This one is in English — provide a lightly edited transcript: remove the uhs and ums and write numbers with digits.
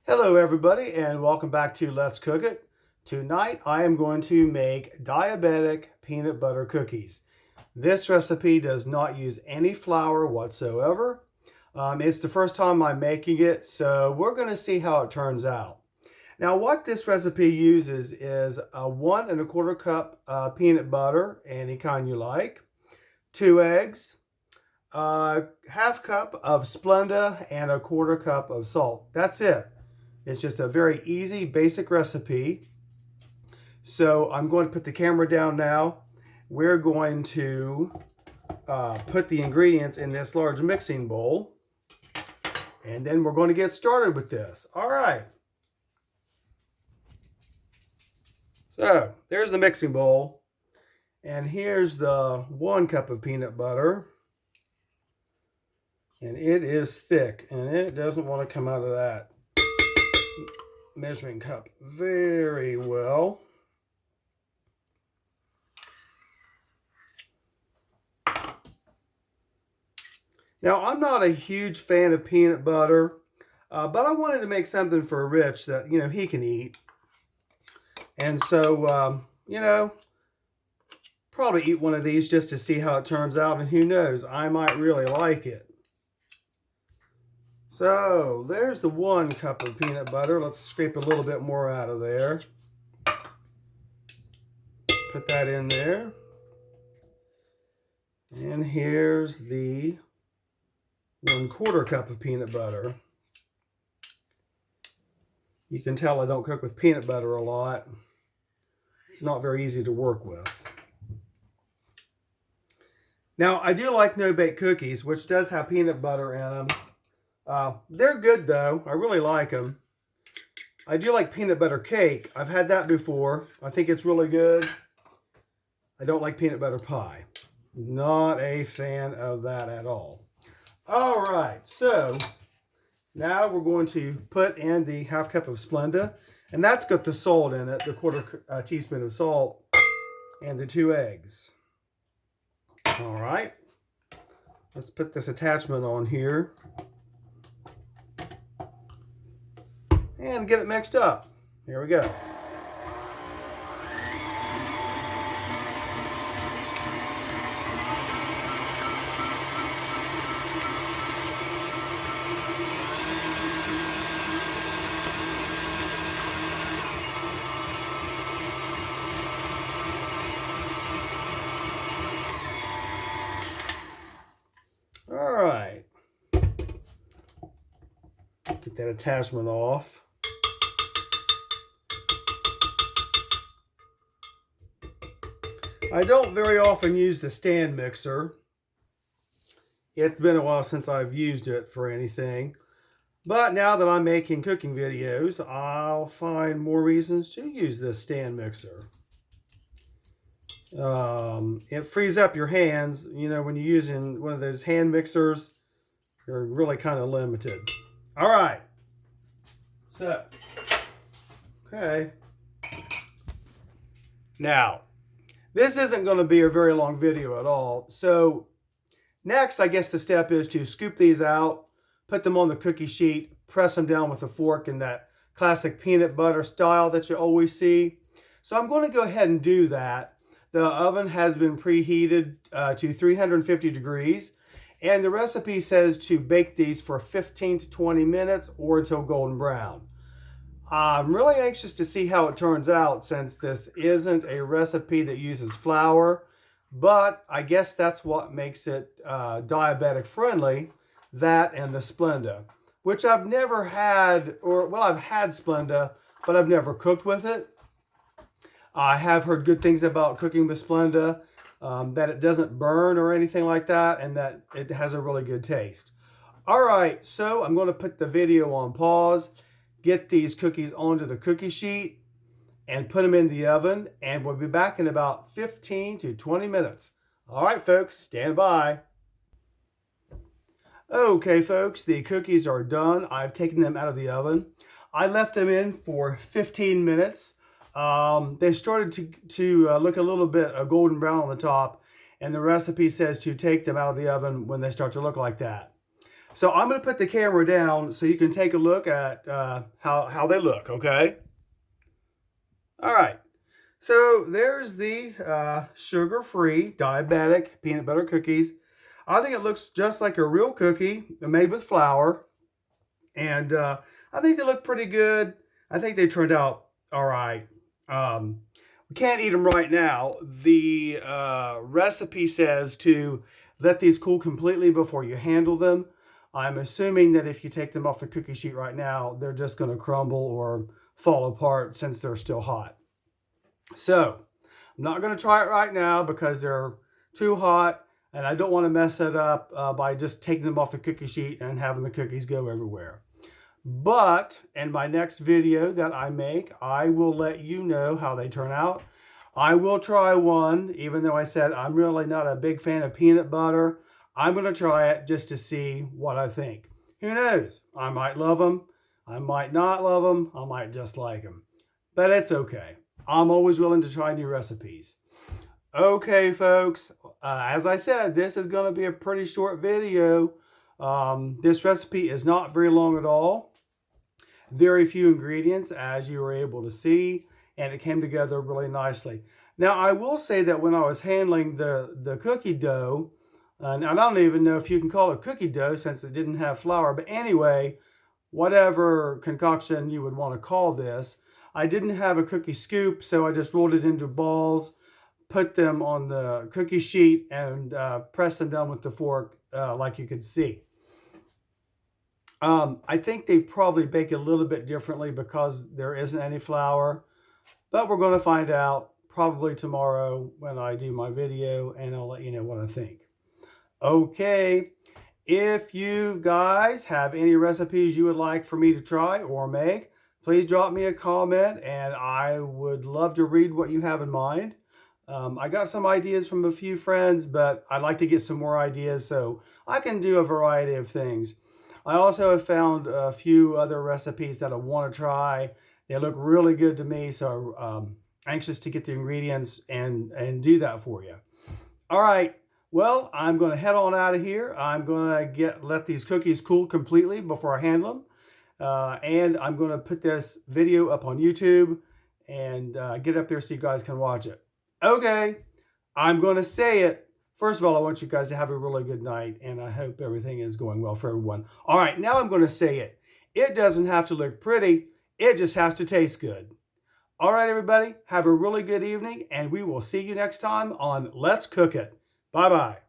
Hello everybody and welcome back to Let's Cook It. Tonight I am going to make diabetic peanut butter cookies. This recipe does not use any flour whatsoever. It's the first time I'm making it, so we're going to see how it turns out. Now what this recipe uses is a 1 1/4 cup peanut butter, any kind you like, 2 eggs, half cup of Splenda, and 1/4 cup of salt. That's it. It's just a very easy, basic recipe. So I'm going to put the camera down now. We're going to put the ingredients in this large mixing bowl. And then we're going to get started with this. All right. So there's the mixing bowl. And here's the 1 cup of peanut butter. And it is thick. And it doesn't want to come out of that measuring cup very well. Now, I'm not a huge fan of peanut butter, but I wanted to make something for Rich that, he can eat. And so, probably eat one of these just to see how it turns out. And who knows, I might really like it. So there's the 1 cup of peanut butter. Let's scrape a little bit more out of there. Put that in there. And here's the 1/4 cup of peanut butter. You can tell I don't cook with peanut butter a lot. It's not very easy to work with. Now, I do like no-bake cookies, which does have peanut butter in them. They're good though. I really like them. I do like peanut butter cake. I've had that before. I think it's really good. I don't like peanut butter pie. Not a fan of that at all. All right, so now we're going to put in the half cup of Splenda, and that's got the salt in it, the 1/4 teaspoon of salt, and the 2 eggs. All right, let's put this attachment on here and get it mixed up. Here we go. All right, get that attachment off. I don't very often use the stand mixer. It's been a while since I've used it for anything. But now that I'm making cooking videos, I'll find more reasons to use this stand mixer. It frees up your hands. When you're using one of those hand mixers, you're really kind of limited. All right. So, okay. Now, this isn't going to be a very long video at all. So next, I guess the step is to scoop these out, put them on the cookie sheet, press them down with a fork in that classic peanut butter style that you always see. So I'm going to go ahead and do that. The oven has been preheated to 350 degrees. And the recipe says to bake these for 15 to 20 minutes or until golden brown. I'm really anxious to see how it turns out since this isn't a recipe that uses flour, but I guess that's what makes it diabetic friendly, that and the Splenda, which I've never had, I've had Splenda, but I've never cooked with it. I have heard good things about cooking with Splenda, that it doesn't burn or anything like that, and that it has a really good taste. All right, so I'm going to put the video on pause, get these cookies onto the cookie sheet, and put them in the oven, and we'll be back in about 15 to 20 minutes. All right, folks, stand by. Okay, folks, the cookies are done. I've taken them out of the oven. I left them in for 15 minutes. They started to look a little bit golden brown on the top, and the recipe says to take them out of the oven when they start to look like that. So I'm going to put the camera down so you can take a look at how they look, okay? All right. So there's the sugar-free diabetic peanut butter cookies. I think it looks just like a real cookie made with flour. And I think they look pretty good. I think they turned out all right. We can't eat them right now. The recipe says to let these cool completely before you handle them. I'm assuming that if you take them off the cookie sheet right now, they're just going to crumble or fall apart since they're still hot. So I'm not going to try it right now because they're too hot and I don't want to mess it up by just taking them off the cookie sheet and having the cookies go everywhere. But in my next video that I make, I will let you know how they turn out. I will try one, even though I said I'm really not a big fan of peanut butter. I'm going to try it just to see what I think. Who knows? I might love them. I might not love them. I might just like them. But it's okay. I'm always willing to try new recipes. Okay, folks. As I said, this is going to be a pretty short video. This recipe is not very long at all. Very few ingredients, as you were able to see, and it came together really nicely. Now, I will say that when I was handling the cookie dough, and I don't even know if you can call it cookie dough since it didn't have flour, but anyway, whatever concoction you would want to call this, I didn't have a cookie scoop, so I just rolled it into balls, put them on the cookie sheet, and pressed them down with the fork like you could see. I think they probably bake a little bit differently because there isn't any flour, but we're going to find out probably tomorrow when I do my video, and I'll let you know what I think. Okay, if you guys have any recipes you would like for me to try or make, please drop me a comment and I would love to read what you have in mind. I got some ideas from a few friends, but I'd like to get some more ideas so I can do a variety of things. I also have found a few other recipes that I want to try. They look really good to me, so anxious to get the ingredients and do that for you. All right, well, I'm going to head on out of here. I'm going to let these cookies cool completely before I handle them. And I'm going to put this video up on YouTube and get up there so you guys can watch it. Okay, I'm going to say it. First of all, I want you guys to have a really good night, and I hope everything is going well for everyone. All right, now I'm going to say it. It doesn't have to look pretty. It just has to taste good. All right, everybody, have a really good evening, and we will see you next time on Let's Cook It. Bye-bye.